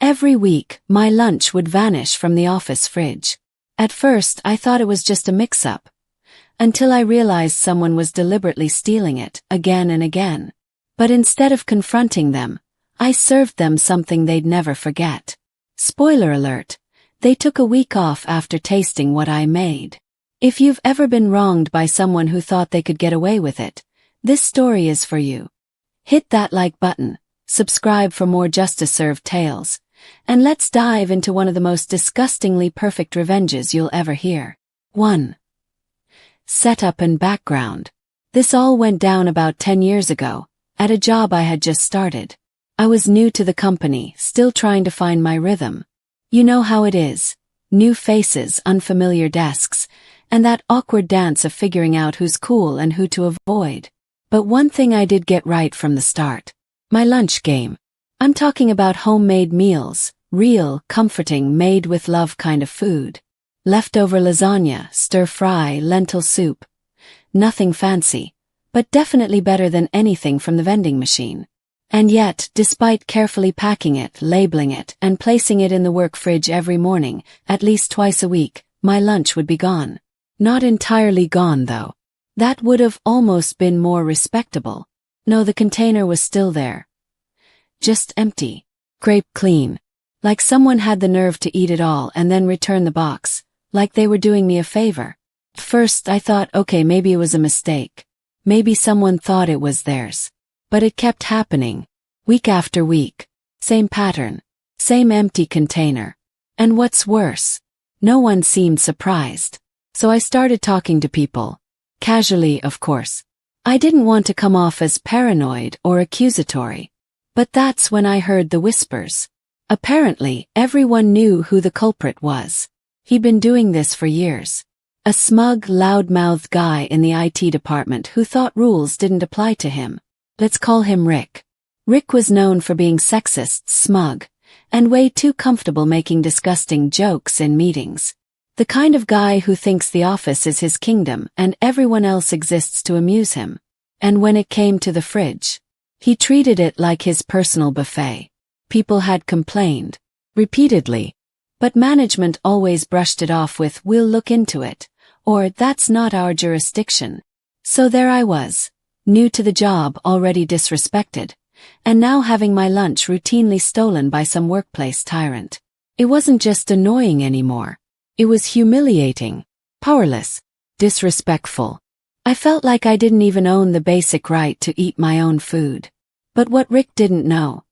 Every week, my lunch would vanish from the office fridge. At first, I thought it was just a mix-up, until I realized someone was deliberately stealing it, again and again. But instead of confronting them, I served them something they'd never forget. Spoiler alert, they took a week off after tasting what I made. If you've ever been wronged by someone who thought they could get away with it, this story is for you. Hit that like button, subscribe for more justice-served tales, and let's dive into one of the most disgustingly perfect revenges you'll ever hear. 1. Setup and background. This all went down about 10 years ago, at a job I had just started. I was new to the company, still trying to find my rhythm. You know how it is. New faces, unfamiliar desks, and that awkward dance of figuring out who's cool and who to avoid. But one thing I did get right from the start. My lunch game. I'm talking about homemade meals, real, comforting, made with love kind of food. Leftover lasagna, stir-fry, lentil soup. Nothing fancy, but definitely better than anything from the vending machine. And yet, despite carefully packing it, labeling it, and placing it in the work fridge every morning, at least twice a week, my lunch would be gone. Not entirely gone, though. That would have almost been more respectable. No, the container was still there. Just empty. Scraped clean. Like someone had the nerve to eat it all and then return the box, like they were doing me a favor. At first I thought, okay, maybe it was a mistake. Maybe someone thought it was theirs. But it kept happening. Week after week. Same pattern. Same empty container. And what's worse? No one seemed surprised. So I started talking to people. Casually, of course. I didn't want to come off as paranoid or accusatory. But that's when I heard the whispers. Apparently, everyone knew who the culprit was. He'd been doing this for years. A smug, loud-mouthed guy in the IT department who thought rules didn't apply to him. Let's call him Rick. Rick was known for being sexist, smug, and way too comfortable making disgusting jokes in meetings. The kind of guy who thinks the office is his kingdom and everyone else exists to amuse him. And when it came to the fridge, he treated it like his personal buffet. People had complained. Repeatedly. But management always brushed it off with, "We'll look into it," or "That's not our jurisdiction." So there I was, new to the job, already disrespected, and now having my lunch routinely stolen by some workplace tyrant. It wasn't just annoying anymore. It was humiliating, powerless, disrespectful. I felt like I didn't even own the basic right to eat my own food. But what Rick didn't know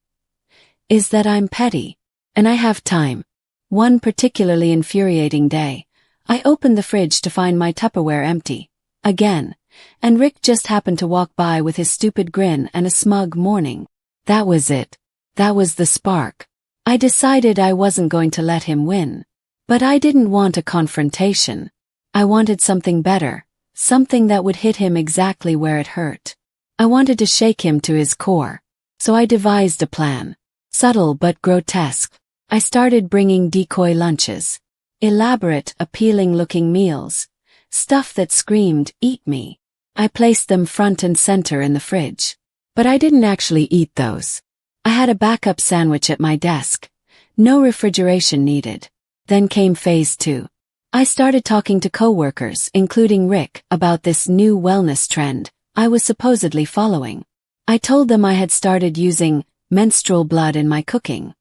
is that I'm petty, and I have time. One particularly infuriating day, I opened the fridge to find my Tupperware empty. Again. And Rick just happened to walk by with his stupid grin and a smug morning. That was it. That was the spark. I decided I wasn't going to let him win. But I didn't want a confrontation. I wanted something better, something that would hit him exactly where it hurt. I wanted to shake him to his core. So I devised a plan. Subtle but grotesque. I started bringing decoy lunches. Elaborate, appealing-looking meals. Stuff that screamed, "Eat me." I placed them front and center in the fridge. But I didn't actually eat those. I had a backup sandwich at my desk. No refrigeration needed. Then came phase 2. I started talking to coworkers, including Rick, about this new wellness trend I was supposedly following. I told them I had started using menstrual blood in my cooking.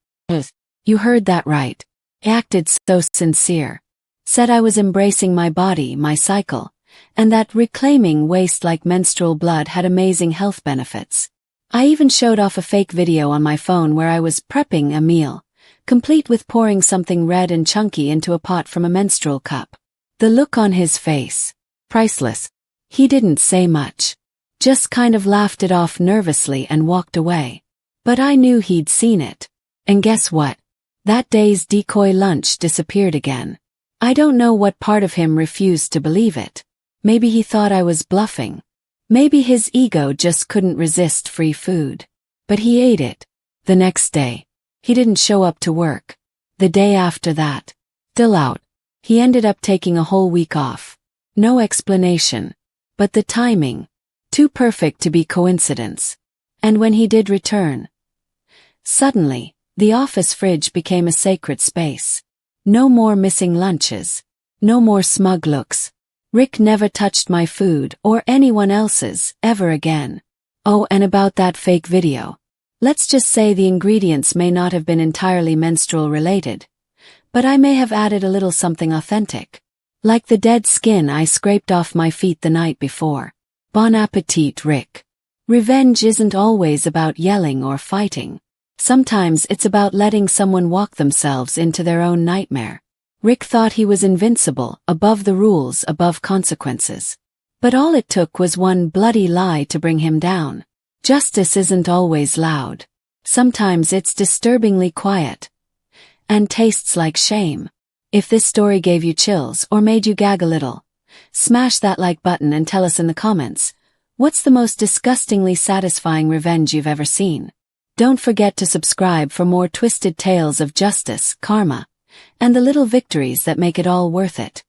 You heard that right. I acted so sincere. Said I was embracing my body, my cycle, and that reclaiming waste like menstrual blood had amazing health benefits. I even showed off a fake video on my phone where I was prepping a meal, complete with pouring something red and chunky into a pot from a menstrual cup. The look on his face. Priceless. He didn't say much. Just kind of laughed it off nervously and walked away. But I knew he'd seen it. And guess what? That day's decoy lunch disappeared again. I don't know what part of him refused to believe it. Maybe he thought I was bluffing. Maybe his ego just couldn't resist free food. But he ate it. The next day. He didn't show up to work. The day after that. Still out. He ended up taking a whole week off. No explanation. But the timing. Too perfect to be coincidence. And when he did return, suddenly, The office fridge became a sacred space. No more missing lunches. No more smug looks. Rick never touched my food or anyone else's ever again. Oh, and about that fake video. Let's just say the ingredients may not have been entirely menstrual related, but I may have added a little something authentic. Like the dead skin I scraped off my feet the night before. Bon appetit, Rick. Revenge isn't always about yelling or fighting. Sometimes it's about letting someone walk themselves into their own nightmare. Rick thought he was invincible, above the rules, above consequences. But all it took was one bloody lie to bring him down. Justice isn't always loud. Sometimes it's disturbingly quiet. And tastes like shame. If this story gave you chills or made you gag a little, smash that like button and tell us in the comments, what's the most disgustingly satisfying revenge you've ever seen? Don't forget to subscribe for more twisted tales of justice, karma, and the little victories that make it all worth it.